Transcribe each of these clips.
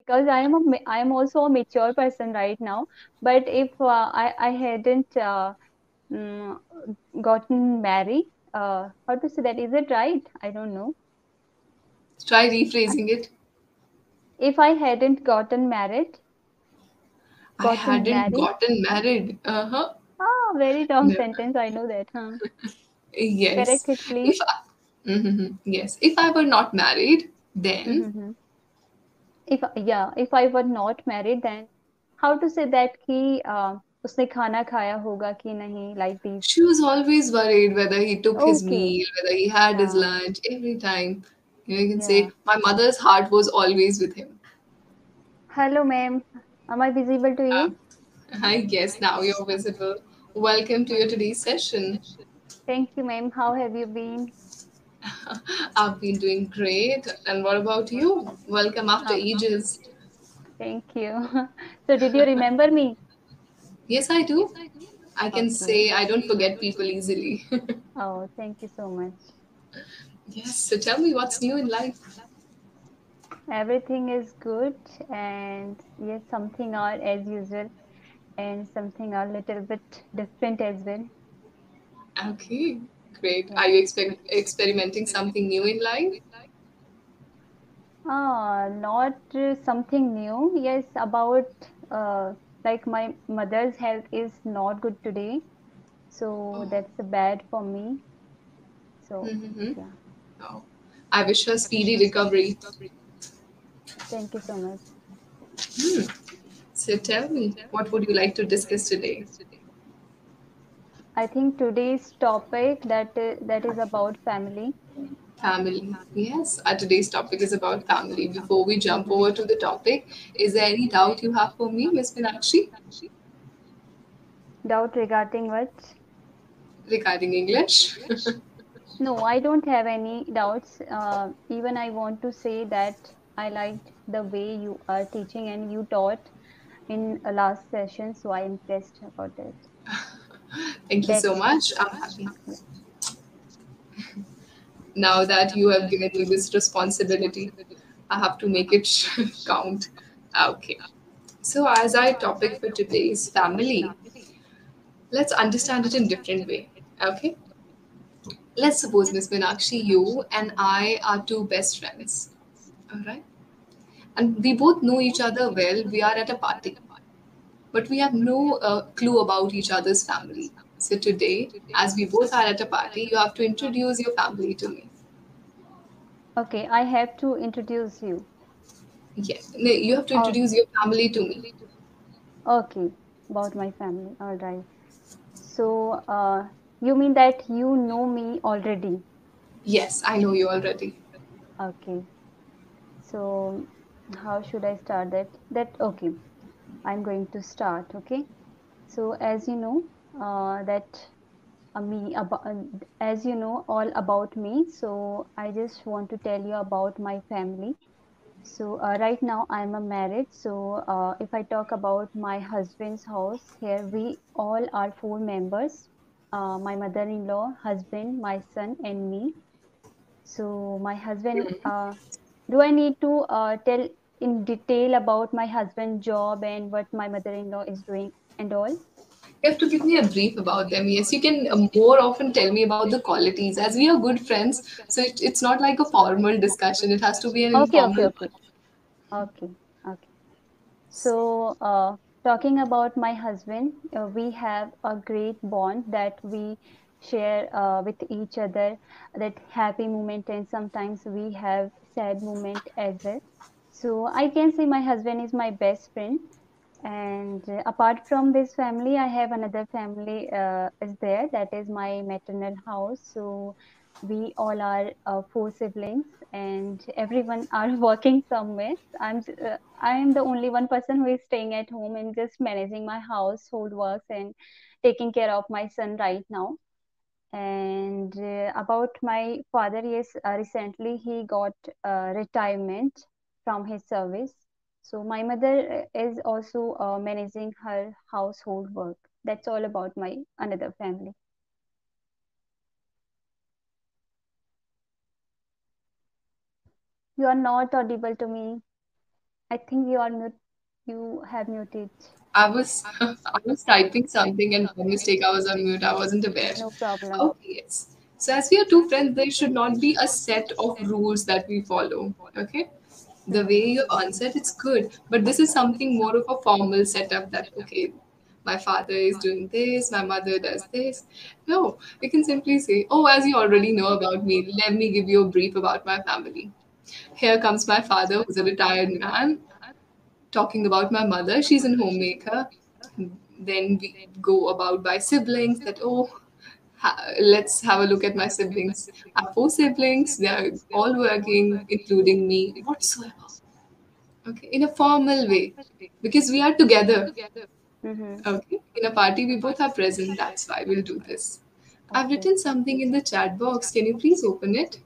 because I am also a mature person right now. But if I hadn't mm, gotten married, how to say that? Is it right? I don't know. Try rephrasing it. If I hadn't I hadn't married. gotten married. Uh-huh. Ah, very long No. sentence. I know that. Huh? Yes. Correct it, please. If yes, if I were not married, then Mm-hmm. If I were not married, then how to say that कि उसने खाना खाया होगा कि नहीं, like these. she was always worried whether he took his Okay. meal, whether he had his Yeah. lunch, every time. You can Yeah. say my mother's heart was always with him. Hello, ma'am. Am I visible to Uh, you? I guess now you're visible. Welcome to your today's session. Thank you, ma'am. How have you been? I've been doing great. And what about you? Welcome after Uh, ages. Thank you. So, did you remember me? Yes, I do. I can Okay. say I don't forget people easily. Oh, thank you so much. Yes, so tell me what's new in life. Everything is good, and yes, something are as usual, and something are little bit different as well. Okay, great. Yeah. Are you experimenting something new in life? Not something new. Yes, about uh, like my mother's health is not good today, so Oh. that's bad for me. So, Mm-hmm. yeah. Oh. I wish her speedy recovery. Thank you so much. Hmm. So tell me, what would you like to discuss today? I think today's topic that is about family. Family. Yes, our today's topic is about family. Before we jump Mhm. over to the topic, is there any doubt you have for me, Miss Meenakshi, Doubt regarding what? regarding English? No, I don't have any doubts. Even I want to say that I liked the way you are teaching and you taught in a last session, so I'm impressed about it. Thank you so That's much. I'm happy. yeah. Now that you have given me this responsibility, I have to make it count. Okay. So, as our topic for today is family, let's understand it in different way. Okay. Let's suppose, Miss Meenakshi, you and I are two best friends. All right. And we both know each other well. We are at a party, but we have no clue about each other's family. So today, as we both are at a party, you have to introduce your family to me. Okay, I have to introduce you. Yeah, no, you have to Oh, introduce your family to me. okay, about my family. All right. So, you mean that you know me already? Yes, I know you already. Okay. So, how should I start that? Okay. I'm going to start. Okay. So, as you know, that me about as you know all about me. So, I just want to tell you about my family. So right now I'm a married. So if I talk about my husband's house, here we all are four members. My mother-in-law, husband, my son, and me. So my husband. Do I need to tell in detail about my husband's job and what my mother-in-law is doing and all? You have to give me a brief about them. Yes, you can more often tell me about the qualities. As we are good friends, so it's not like a formal discussion. It has to be an Okay, okay, informal okay, okay, okay. So, talking about my husband, we have a great bond that we share with each other, that happy moment, and sometimes we have sad moment as well. So, I can say my husband is my best friend. And apart from this family, I have another family is there. That is my maternal house. So we all are four siblings, and everyone are working somewhere. I am the only one person who is staying at home and just managing my household works and taking care of my son right now. And about my father, yes, recently he got retirement from his service. So my mother is also managing her household work. That's all about my another family. You are not audible to me. I think you are mute. You have muted. I was I was typing something and by mistake I was on mute. I wasn't aware. No problem. Okay, yes. So as we are two friends, there should not be a set of rules that we follow. Okay. The way Mm-hmm. you answered, it's good, but this is something more of a formal setup that okay, my father is doing this, my mother does this. No, you can simply say, oh, as you already know about me, let me give you a brief about my family. Here comes my father, who's a retired man, talking about my mother. She's a homemaker. Then we go about by siblings that, oh, let's have a look at my siblings. I have four siblings, they are all working, including me, whatsoever. Okay, in a formal way, because we are together. Mm-hmm. Okay, in a party, we both are present. That's why we'll do this. I've Okay. written something in the chat box. Can you please open it?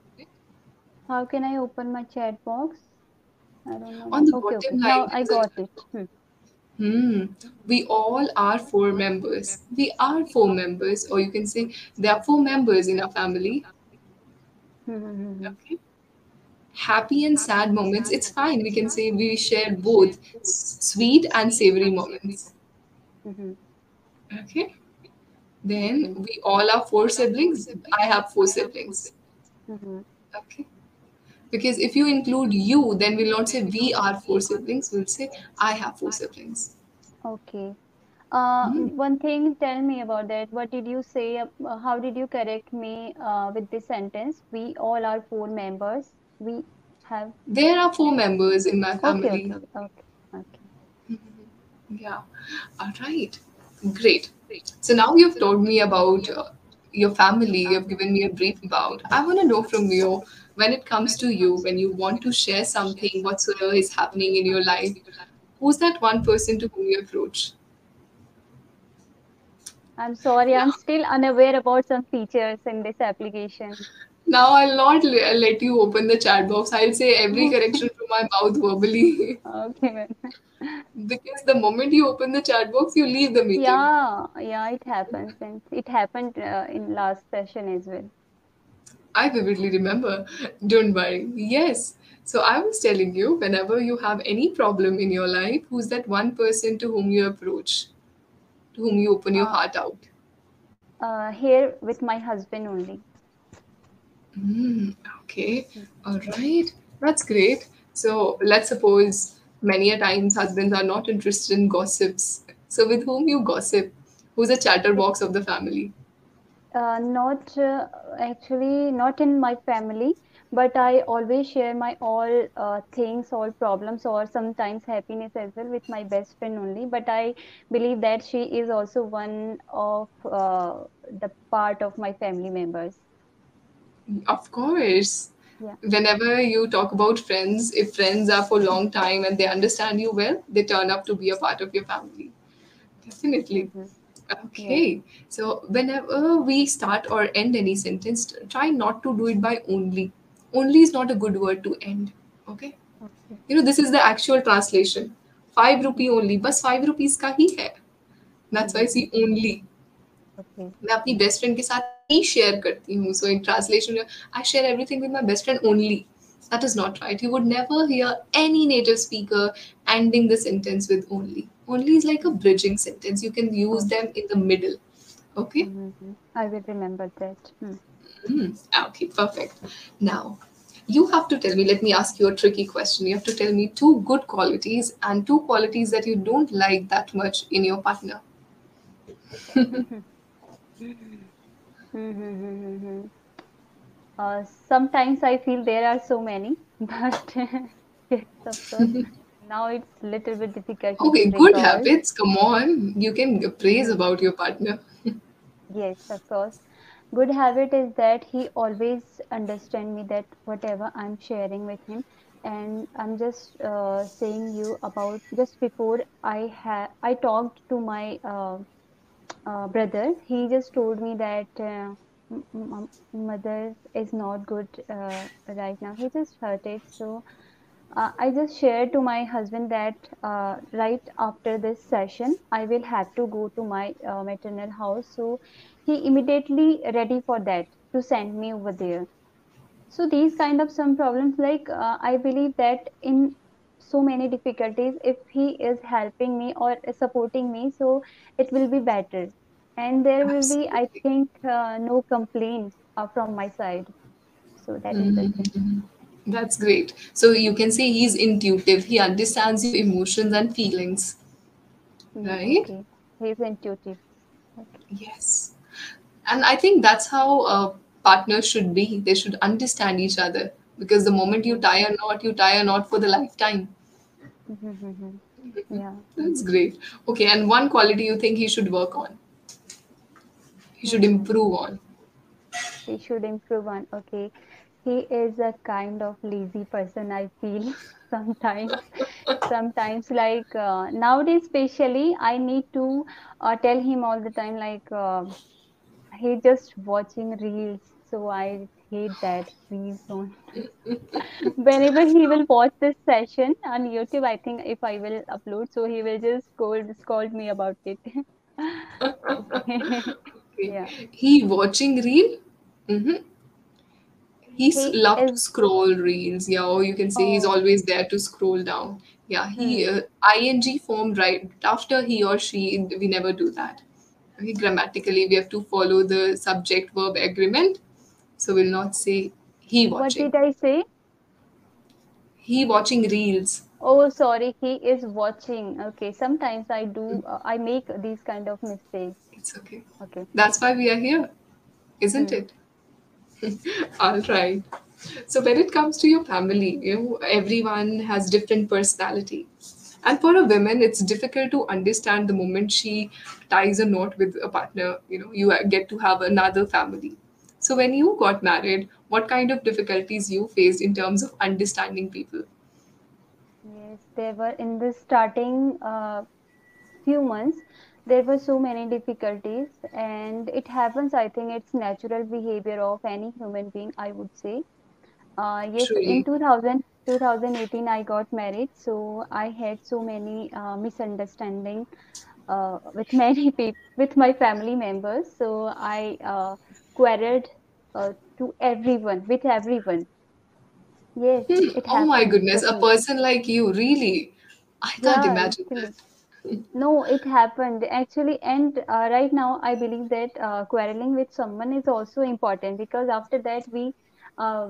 How can I open my chat box? I don't know. On the Okay, bottom okay. line, Now I there's got a it. Hmm. we all are four members. We are four members, or you can say there are four members in our family. Mm-hmm. Okay. Happy and sad moments, it's fine. We can say we share both sweet and savory moments. Mm-hmm. Okay. Then Okay. we all are four siblings. I have four siblings. Mm-hmm. Okay. Because if you include you, then we'll not say we are four siblings. We'll say I have four siblings. Okay. Hmm. One thing, tell me about that. What did you say? How did you correct me with this sentence? We all are four members. We have. There are four members in my Okay, family. okay, okay, okay. Yeah. All right. Great. So now you've told me about your family, you've given me a brief about. I want to know from you when it comes to you, when you want to share something, whatsoever is happening in your life, who's that one person to whom you approach? I'm sorry, Now, I'm still unaware about some features in this application. now I'll not let you open the chat box. I'll say every Okay, correction from my mouth verbally. okay, ma'am. Because the moment you open the chat box, you leave the meeting. Yeah, yeah, it happens, and it happened in last session as well. I vividly remember. Don't worry. Yes. So I was telling you, whenever you have any problem in your life, who's that one person to whom you approach, to whom you open your Uh, heart out? Here with my husband only. Mm, okay. All right. That's great. So let's suppose many a times husbands are not interested in gossips. So with whom you gossip? Who's a chatterbox of the family? Not actually not in my family, but I always share my all things, all problems, or sometimes happiness as well with my best friend only. But I believe that she is also one of the part of my family members. Of course. Yeah. Whenever you talk about friends, if friends are for a long time and they understand you well, they turn up to be a part of your family. Definitely. Mm-hmm. Yes. Okay. So whenever we start or end any sentence, try not to do it by only. Only is not a good word to end. Okay. Okay. This is the actual translation. 5 rupee only. बस 5 rupees का ही है. That's why I Mm-hmm. see only. Okay. मैं अपनी best friend के साथ ही share करती हूँ so in translation I share everything with my best friend only that is not right. You would never hear any native speaker ending the sentence with only. Only is like a bridging sentence. You can use Okay. them in the middle. Okay? Mm-hmm. I will remember that. Hmm. Okay, perfect. Now, you have to tell me, let me ask you a tricky question. You have to tell me two good qualities and two qualities that you don't like that much in your partner. Mm-hmm. Sometimes I feel there are so many, but yes, of course. Now it's little bit difficult to Okay, good recall. habits. Come on. You can praise Mhm. about your partner. Yes, of course. Good habit is that he always understand me that whatever I'm sharing with him, and I'm just saying you about just before I talked to my brother. He just told me that mother is not good right now. He just hurted. So I just shared to my husband that right after this session, I will have to go to my maternal house. So he immediately ready for that to send me over there. So these kind of some problems, like I believe that in so many difficulties, if he is helping me or supporting me, so it will be better, and there will be, I Absolutely. think, no complaint from my side. So that is the thing. Mhm. That's great. So you can say he's intuitive. He understands your emotions and feelings, right? Okay, he's intuitive. Okay. Yes. And I think that's how partners should be. They should understand each other because the moment Mm-hmm. you tie a knot for the lifetime. Mm-hmm. Yeah. That's great. Okay, and one quality you think he should work on, he should Hmm. improve on. He should improve on. Okay, he is a kind of lazy person, I feel. sometimes sometimes like nowadays especially I need to tell him all the time, like he just watching reels, so I hate that. Please don't. Whenever he will watch this session on YouTube, I think if I will upload, so he will just scold me about it. Okay. Okay. Yeah. He watching reel? Mm-hmm. He's He love to is. scroll reels, yeah, or you can say he's Oh. always there to scroll down. Yeah, he Hmm. ing form right after he or she. We never do that. Okay, grammatically we have to follow the subject verb agreement, so we'll not say he What watching. did I say? He watching reels. Oh, sorry, he is watching. Okay, sometimes I do, I make these kind of mistakes. It's okay. Okay. That's why we are here, isn't Hmm. it? All right. So when it comes to your family, everyone has different personality. And for a woman, it's difficult to understand the moment she ties a knot with a partner, you get to have another family. So when you got married, what kind of difficulties you faced in terms of understanding people? Yes, there were in the starting few months, there were so many difficulties, and it happens. I think it's natural behavior of any human being, I would say. Yes, in Truly. 2018, I got married, so I had so many misunderstanding with many people, with my family members. So I quarreled to everyone, with everyone. Yes, it Oh my happens goodness, with a me. person like you, really? I can't Yeah, imagine literally. that. No, it happened actually, and right now I believe that quarreling with someone is also important, because after that we uh,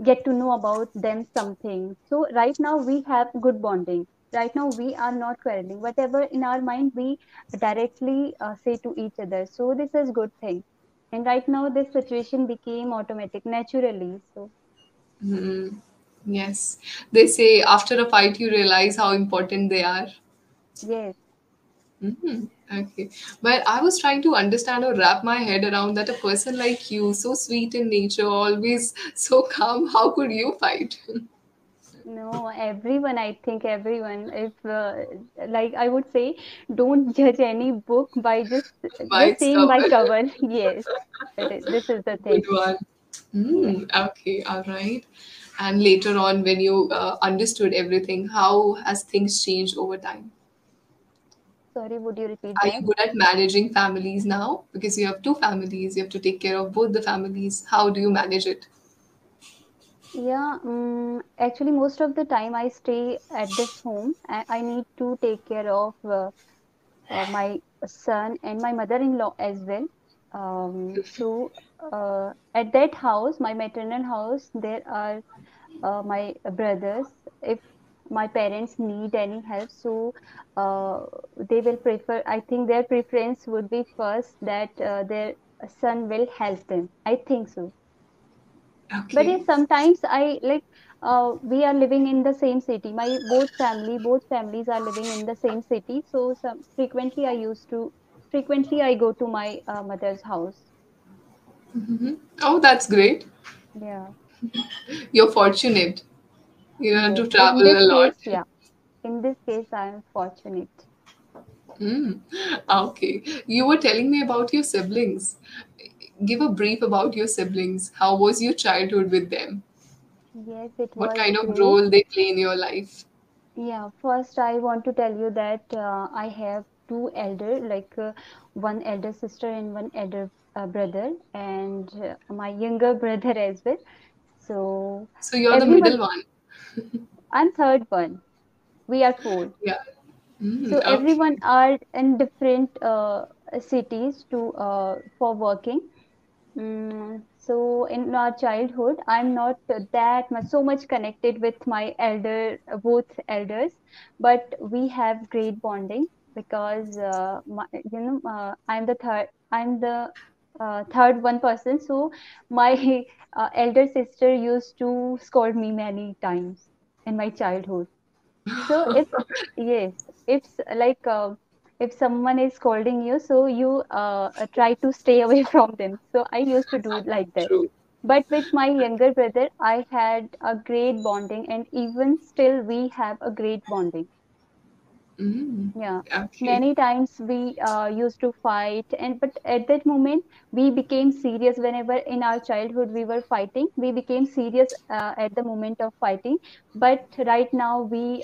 get to know about them something. So right now we have good bonding. Right now we are not quarreling. Whatever in our mind, we directly say to each other. So this is good thing. And right now this situation became automatic naturally. So Mhm. Yes. They say after a fight, you realize how important they are. yes. Okay. But I was trying to understand or wrap my head around that a person like you, so sweet in nature, always so calm, how could you fight? No, everyone, I think everyone, if like I would say, don't judge any book by By just its seeing by cover. cover. Yes, this is the Good thing. one. Yeah. Okay, all right. And later on, when you understood everything, how has things changed over time? Sorry, would you repeat Are you that? good at managing families now? Because you have two families, you have to take care of both the families. How do you manage it? Yeah, actually, most of the time I stay at this home. I need to take care of my son and my mother-in-law as well. So at that house, my maternal house, there are my brothers. If my parents need any help, so uh, they will prefer, I think their preference would be first that their son will help them, I think so. But yes, Okay. sometimes I like, we are living in the same city, my both families are living in the same city, so some frequently I go to my mother's house. Oh, that's great. Yeah. You're fortunate. You don't have Yes, to in travel this a lot. case, yeah, in this case I am fortunate. Mm. Okay. You were telling me about your siblings. Give a brief about your siblings. How was your childhood with them? Yes, it What was kind of great. role they play in your life? Yeah, first I want to tell you that I have two elder, like one elder sister and one elder brother, and my younger brother as well. So So you're the everyone, middle one. I'm third one. We are four. Yeah. So Okay. everyone are in different cities to for working. So in our childhood, I'm not that much so much connected with my both elders, but we have great bonding because I'm the third one person. So my elder sister used to scold me many times in my childhood. So if yes, if if someone is scolding you, so you try to stay away from them. So I used to do like that. True. But with my younger brother, I had a great bonding, and even still, we have a great bonding. Mm. Yeah, Okay. many times we used to fight, and but at that moment we became serious. Whenever in our childhood we were fighting, we became serious at the moment of fighting. But right now we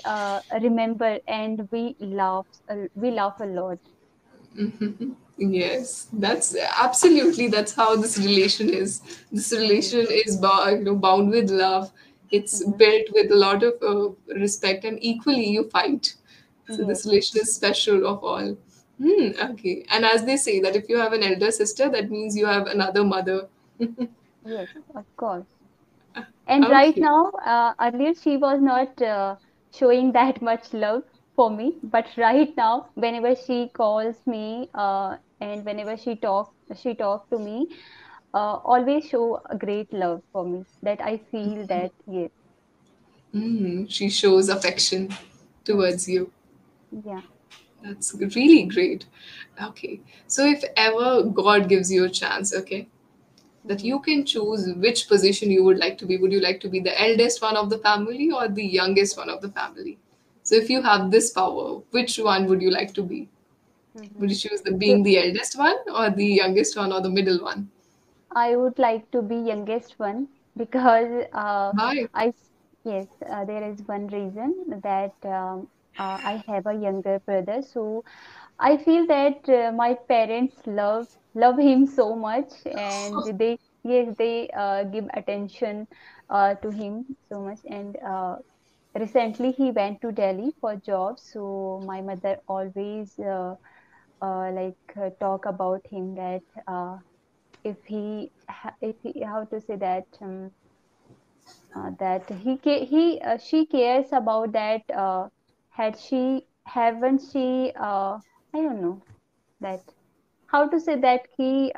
remember and we laugh a lot. Yes, that's absolutely that's how this relation is. This Hmm. relation is bound with love. It's Hmm. built with a lot of respect, and equally you fight. So Yes, this relation is special of all. Hmm, okay. And as they say that if you have an elder sister, that means you have another mother. yes, of course. And right Okay. now, earlier she was not showing that much love for me, but right now, whenever she calls me and whenever she talk to me, always show a great love for me. That I feel that yes, Hmm, she shows affection hmm, towards you. yeah, That's really great. Okay. So if ever God gives you a chance, okay, that hmm, you can choose which position you would like to be. Would you like to be the eldest one of the family or the youngest one of the family? So if you have this power, which one would you like to be? Would hmm. you choose the So being the eldest one or the youngest one or the middle one? I would like to be youngest one because Why? I s- yes, there is one reason that I have a younger brother, so I feel that my parents love him so much, and they yes they give attention to him so much. And recently he went to Delhi for job, so my mother always talk about him that if he how to say that that she cares about that had she haven't she I don't know that how to say that कि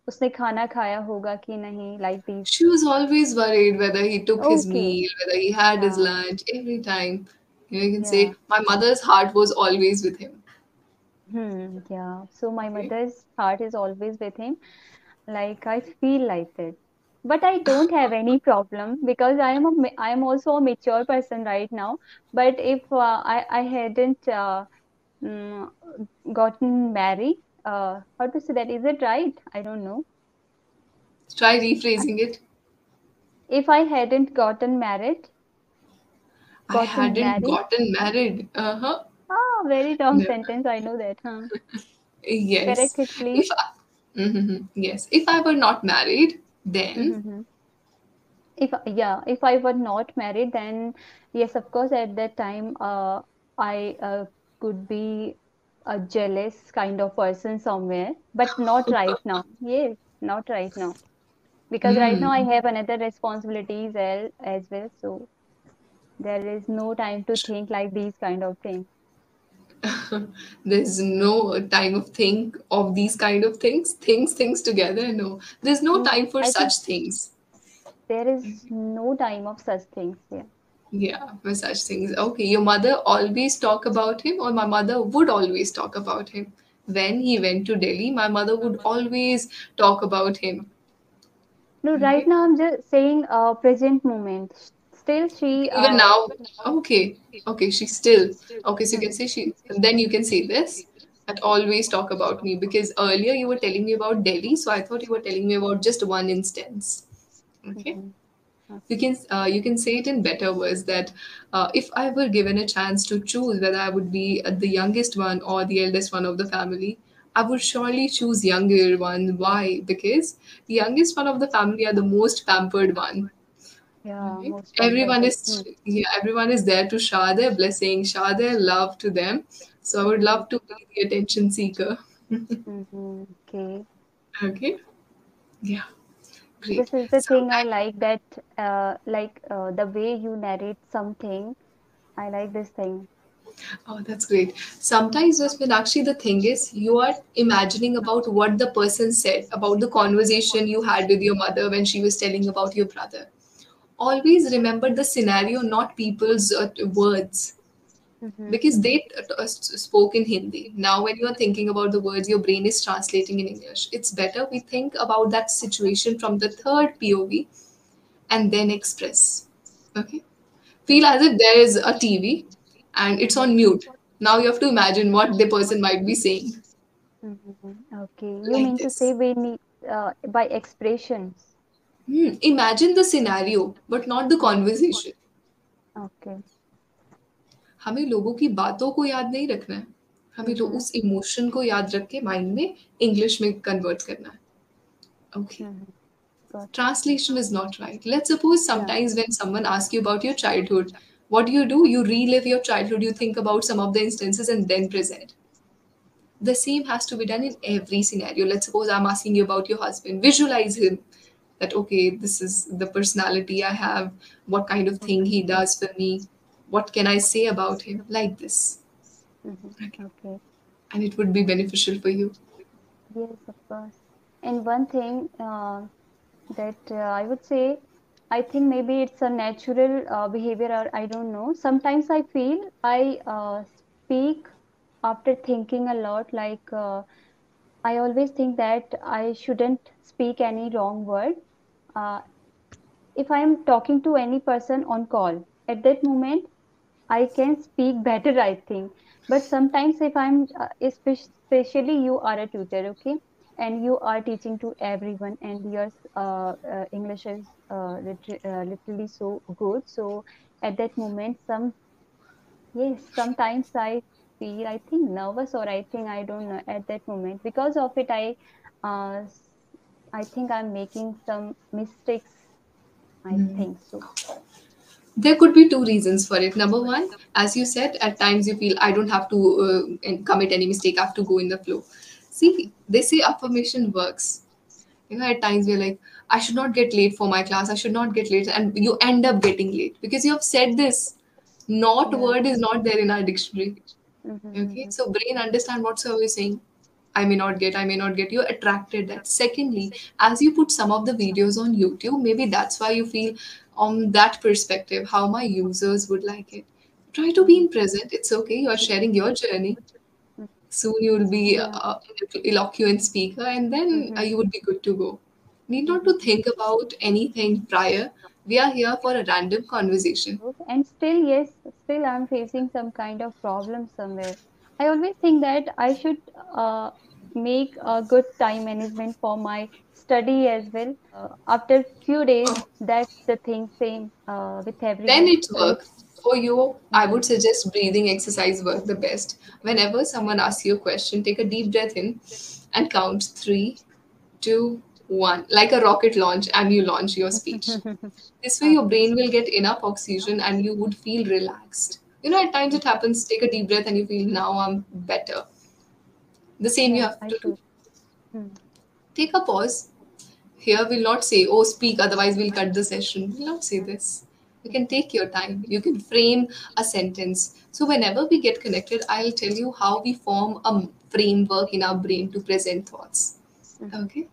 उसने खाना खाया होगा कि नहीं like these. She was always worried whether he took his Okay. meal, whether he had his Yeah. lunch every time. You can Yeah. say, my mother's heart was always with him. Yeah, so my Okay. mother's heart is always with him, like I feel like that, but I don't have any problem because I am also a mature person right now. But if I hadn't mm, gotten married, how to say that, is it right? I don't know. Try rephrasing it. If I hadn't I gotten hadn't married. gotten married. Uh huh. Ah, very long No. sentence. I know that. Huh? Yes. Correct it, If please. I, yes, if I were not married, then Mm-hmm. If I were not married, then yes, of course, at that time, I could be a jealous kind of person somewhere, but not right now. Yes, not right now, because right now I mm, have another responsibilities as well. So there is no time to think like these kind of things. there's no time of think of these kind of things together. No, there's no Mm, time for I think such things. there is no time of such things. Yeah. Yeah, for such things. Okay, your mother always talk about him, or my mother would always talk about him. When he went to Delhi, my mother would always talk about him. No, right Okay. now I'm just saying present moment. Still, she Even now, okay, okay, she's still okay. So you can hmm, say she, and then you can say this and always talk about me because earlier you were telling me about Delhi, so I thought you were telling me about just one instance. Okay, hmm, you can say it in better words that if I were given a chance to choose whether I would be the youngest one or the eldest one of the family, I would surely choose younger one. Why? Because the youngest one of the family are the most pampered one. Yeah, Okay. most valuable. Hmm. Everyone is there to shower their blessing, shower their love to them. So I would Mm-hmm. love to be the attention seeker. Mm-hmm. Okay. Okay. Yeah. Great. This is the So thing I like, that the way you narrate something. I like this thing. oh, that's great. Sometimes, Miss Meenakshi, the thing is, you are imagining about what the person said, about the conversation you had with your mother when she was telling about your brother. Always remember the scenario, not people's words, Mm-hmm. because they spoke in Hindi. Now, when you are thinking about the words, your brain is translating in English. It's better we think about that situation from the third POV and then express. Okay? Feel as if there is a TV and it's Mm-hmm. on mute. Now you have to imagine what the person might be saying. Mm-hmm. Okay. You Like mean to say this. we need by expressions? Imagine the scenario, but not the Mm-hmm. conversation. Okay. हमें लोगों की बातों को याद नहीं रखना है. हमें Mm-hmm. उस इमोशन को याद रख के माइंड में इंग्लिश में कन्वर्ट करना है. Okay. Mm-hmm. Got it. Translation is not right. Let's suppose Yeah. sometimes when someone asks you about your childhood, what do? You relive your childhood, you think about some of the instances and then present. The same has to be done in every scenario. Let's suppose I'm asking you about your husband. Visualize him that, okay, this is the personality I have, what kind of thing Mm-hmm. he does for me, what can I say about him, like this. Mm-hmm. Okay. Okay. And it would be beneficial for you. Yes, of course. And one thing that I would say, I think maybe it's a natural behavior, or I don't know. Sometimes I feel I speak after thinking a lot. I always think that I shouldn't speak any wrong word. Uh, if I am talking to any person on call, at that moment, I can speak better, I think. But sometimes, if I'm, especially you are a tutor, okay, and you are teaching to everyone, and your English is literally so good. So at that moment, yes, sometimes I feel, I think, nervous, or I think, I don't know, at that moment. Because of it, uh, s- I think I'm making some mistakes. I think so. There could be two reasons for it. Number one, as you said, at times you feel I don't have to commit any mistake, I have to go in the flow. See, they say affirmation works. At times we're like, I should not get late for my class, I should not get late, and you end up getting late because you have said this. Not Yeah. word is not there in our dictionary. Okay, Mm-hmm. so brain understand whatsoever you're saying. I may not get. You're attracted that. Secondly, as you put some of the videos on YouTube, maybe that's why you feel on that perspective how my users would like it. Try to be Mm-hmm. in present. It's okay. You are sharing your journey. Soon you will be Yeah. an eloquent speaker, and then Mm-hmm. you would be good to go. Need not to Mm-hmm. think about anything prior. We are here for a random conversation. Okay. And still, yes, still I'm facing some kind of problem somewhere. I always think that I should make a good time management for my study as well. After few days, that's the thing, same with Then everyone. it's So, work. For you, I mm, would suggest breathing exercise work the best. Whenever someone asks you a question, take a deep breath in and count three, two, one, like a rocket launch, and you launch your speech. This way, your okay, brain will get enough oxygen and you would feel relaxed. At times it happens, take a deep breath and you feel now I'm better. The same you yeah, have I to do. should. Mm, Take a pause. Here we'll not say, oh, speak, otherwise we'll cut the session. We'll not say this. You can mhm, take your time. You can frame a sentence. So whenever we get connected, I'll tell you how we form a framework in our brain to present thoughts. mhm. Okay?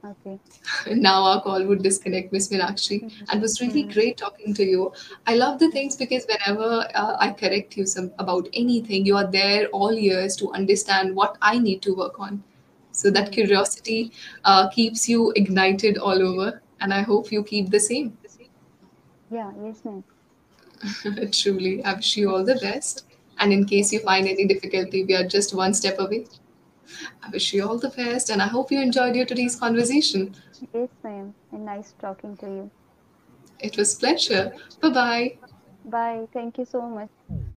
Okay. Now our call would disconnect, Miss Meenakshi. Mhm, And it was really mhm, great talking to you. I love the mhm, things because whenever I correct you about anything, you are there all years to understand what I need to work on. So that mhm. curiosity keeps you ignited all over. And I hope you keep the same. Yeah, yes, ma'am. Truly, I wish you all the best. And in case you Okay. find any difficulty, we are just one step away. I wish you all the best, and I hope you enjoyed your today's conversation. Yes, ma'am. And nice talking to you. It was pleasure. Bye bye. Bye. Thank you so much.